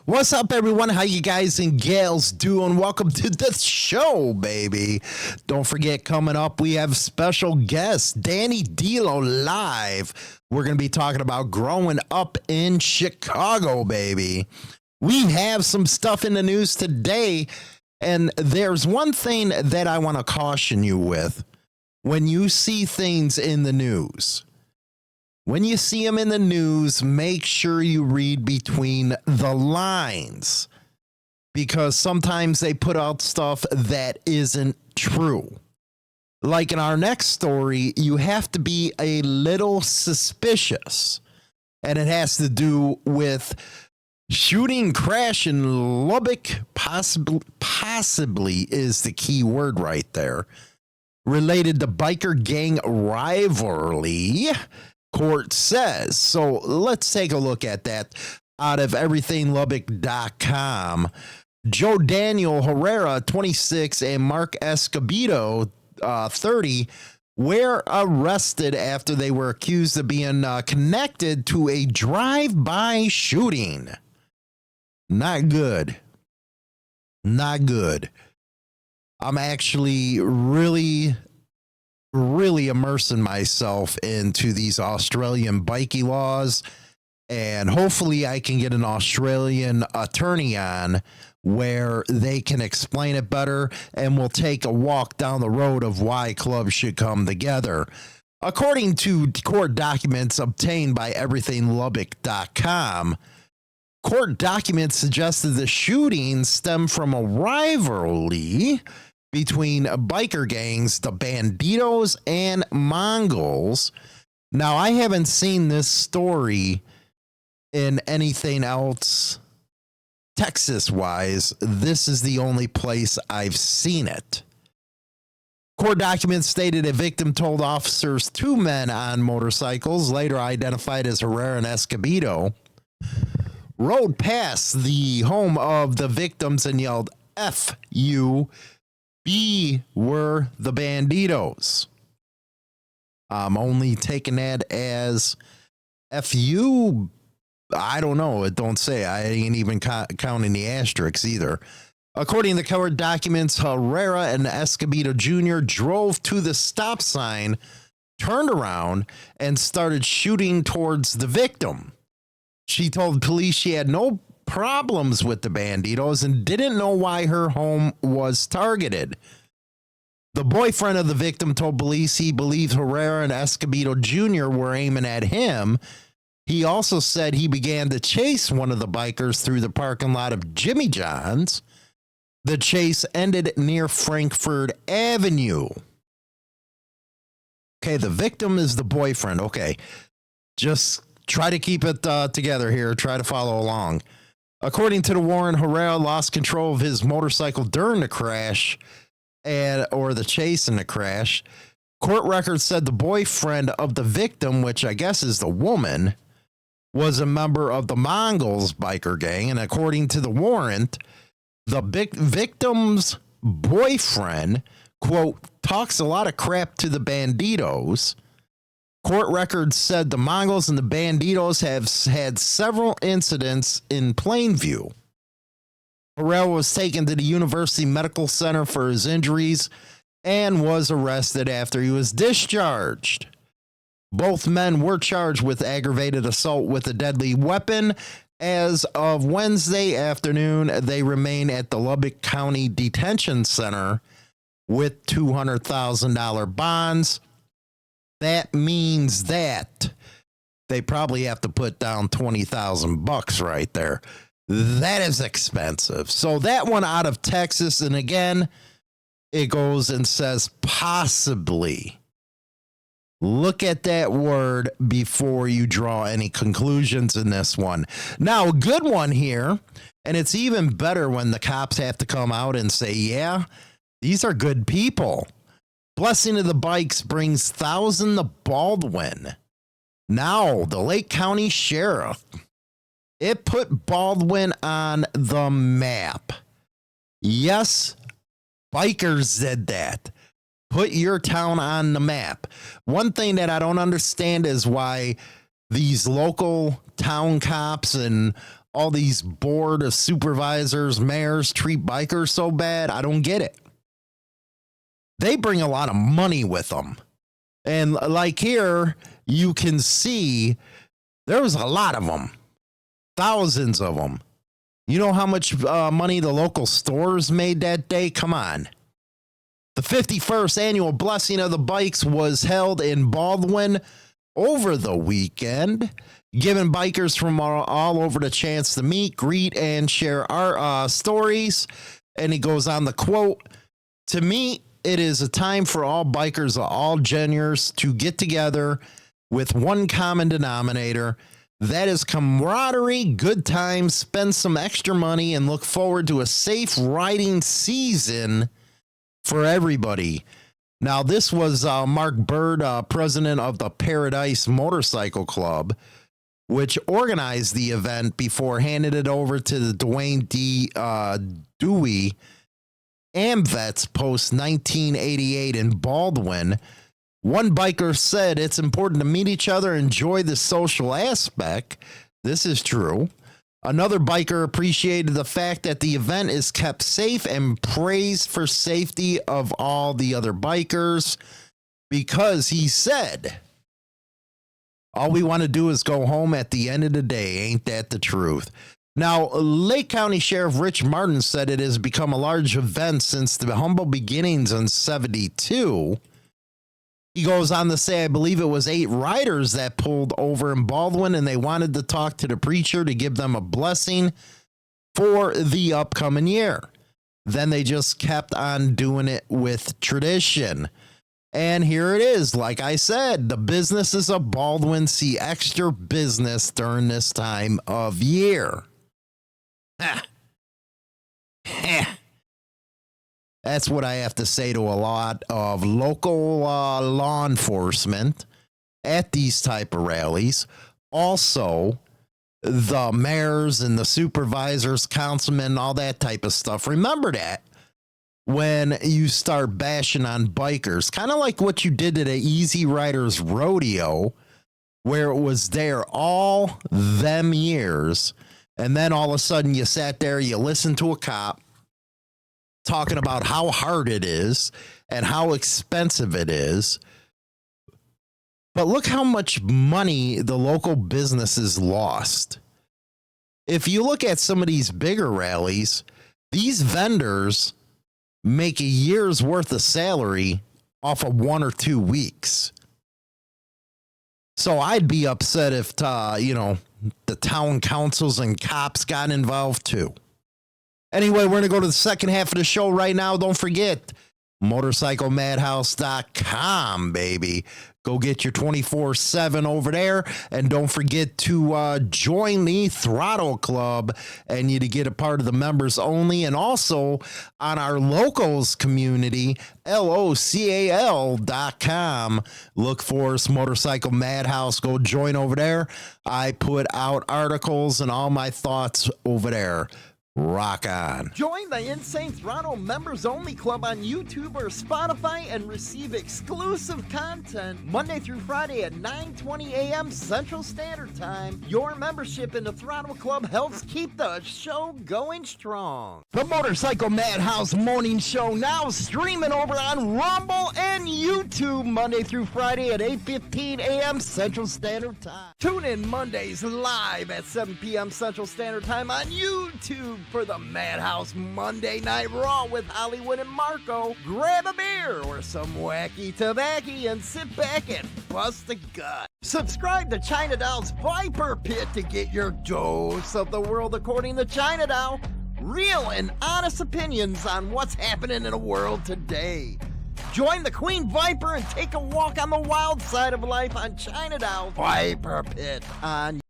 What's up, everyone? How you guys and gals doing? Welcome to the show, baby. Don't forget, coming up, we have special guest, Danny D'Lo live. We're going to be talking about growing up in Chicago, baby. We have some stuff in the news today, and there's one thing that I want to caution you with. When you see things in the news, when you see them in the news, make sure you read between the lines, because sometimes they put out stuff that isn't true. Like in our next story, you have to be a little suspicious, and it has to do with shooting crash in Lubbock, possibly is the key word right there, related to biker gang rivalry, court says. So let's take a look at that out of everythinglubbock.com. Joe Daniel Herrera, 26, and Mark Escobedo, 30, were arrested after they were accused of being connected to a drive-by shooting. Not good. Not good. I'm actually really immersing myself into these Australian bikie laws, and hopefully I can get an Australian attorney on where they can explain it better, and we'll take a walk down the road of why clubs should come together. According to court documents obtained by everythinglubbock.com, court documents suggested the shooting stemmed from a rivalry between biker gangs, the Bandidos and Mongols. Now, I haven't seen this story in anything else Texas-wise. This is the only place I've seen it. Court documents stated a victim told officers two men on motorcycles, later identified as Herrero and Escobedo, rode past the home of the victims and yelled, "F you." B were the Bandidos. I'm only taking that as FU. I don't know. It don't say. I ain't even counting the asterisks either. According to court documents, Herrera and Escobedo Jr. drove to the stop sign, turned around, and started shooting towards the victim. She told police she had no problems with the Bandidos and didn't know why her home was targeted. The boyfriend of the victim told police he believed Herrera and Escobedo Jr. were aiming at him. He also said he began to chase one of the bikers through the parking lot of Jimmy John's. The chase ended near Frankfurt Avenue. Okay, the victim is the boyfriend. Okay, just try to keep it together here. Try to follow along. According to the warrant, Herrera lost control of his motorcycle during the crash or the chase in the crash. Court records said the boyfriend of the victim, which I guess is the woman, was a member of the Mongols biker gang. And according to the warrant, the victim's boyfriend, quote, talks a lot of crap to the Bandidos. Court records said the Mongols and the Bandidos have had several incidents in Plainview. Herrera was taken to the University Medical Center for his injuries and was arrested after he was discharged. Both men were charged with aggravated assault with a deadly weapon. As of Wednesday afternoon, they remain at the Lubbock County Detention Center with $200,000 bonds. That means that they probably have to put down $20,000 right there. That is expensive. So that one out of Texas, and again, it goes and says possibly. Look at that word before you draw any conclusions in this one. Now, a good one here, and it's even better when the cops have to come out and say, yeah, these are good people. Blessing of the Bikes brings Thousand to Baldwin. Now, the Lake County Sheriff, it put Baldwin on the map. Yes, bikers did that. Put your town on the map. One thing that I don't understand is why these local town cops and all these board of supervisors, mayors treat bikers so bad. I don't get it. They bring a lot of money with them. And like here, you can see there was a lot of them, thousands of them. You know how much money the local stores made that day? Come on. The 51st annual Blessing of the Bikes was held in Baldwin over the weekend, giving bikers from all over the chance to meet, greet, and share our stories. And he goes on the quote, "To me, it is a time for all bikers of all genders to get together with one common denominator. That is camaraderie, good times, spend some extra money, and look forward to a safe riding season for everybody." Now, this was Mark Bird, president of the Paradise Motorcycle Club, which organized the event before handing it over to the Dwayne D. Dewey AMVETS post 1988 in Baldwin. One biker said it's important to meet each other, enjoy the social aspect. This is true. Another biker appreciated the fact that the event is kept safe and praised for safety of all the other bikers, because he said, all we want to do is go home at the end of the day. Ain't that the truth? Now, Lake County Sheriff Rich Martin said it has become a large event since the humble beginnings in 72. He goes on to say, I believe it was 8 riders that pulled over in Baldwin, and they wanted to talk to the preacher to give them a blessing for the upcoming year. Then they just kept on doing it with tradition. And here it is. Like I said, the businesses of Baldwin see extra business during this time of year. That's what I have to say to a lot of local law enforcement at these type of rallies. Also, the mayors and the supervisors, councilmen, all that type of stuff. Remember that when you start bashing on bikers, kind of like what you did at the Easy Riders Rodeo, where it was there all them years. And then all of a sudden you sat there, you listened to a cop talking about how hard it is and how expensive it is. But look how much money the local businesses lost. If you look at some of these bigger rallies, these vendors make a year's worth of salary off of 1 or 2 weeks. So I'd be upset if, the town councils and cops got involved too. Anyway, we're going to go to the second half of the show right now. Don't forget, motorcyclemadhouse.com, baby. Go get your 24/7 over there. And don't forget to join the Throttle Club and you to get a part of the members only. And also on our locals community, LOCAL.com. Look for us, Motorcycle Madhouse. Go join over there. I put out articles and all my thoughts over there. Rock on. Join the Insane Throttle Members Only Club on YouTube or Spotify and receive exclusive content Monday through Friday at 9:20 a.m. Central Standard Time. Your membership in the Throttle Club helps keep the show going strong. The Motorcycle Madhouse Morning Show now streaming over on Rumble and YouTube Monday through Friday at 8:15 a.m. Central Standard Time. Tune in Mondays live at 7 p.m. Central Standard Time on YouTube for the Madhouse Monday Night Raw with Hollywood and Marco. Grab a beer or some wacky tobacco and sit back and bust a gut. Subscribe to China Dow's Viper Pit to get your dose of the world according to China Dow. Real and honest opinions on what's happening in the world today. Join the Queen Viper and take a walk on the wild side of life on China Dow's Viper Pit on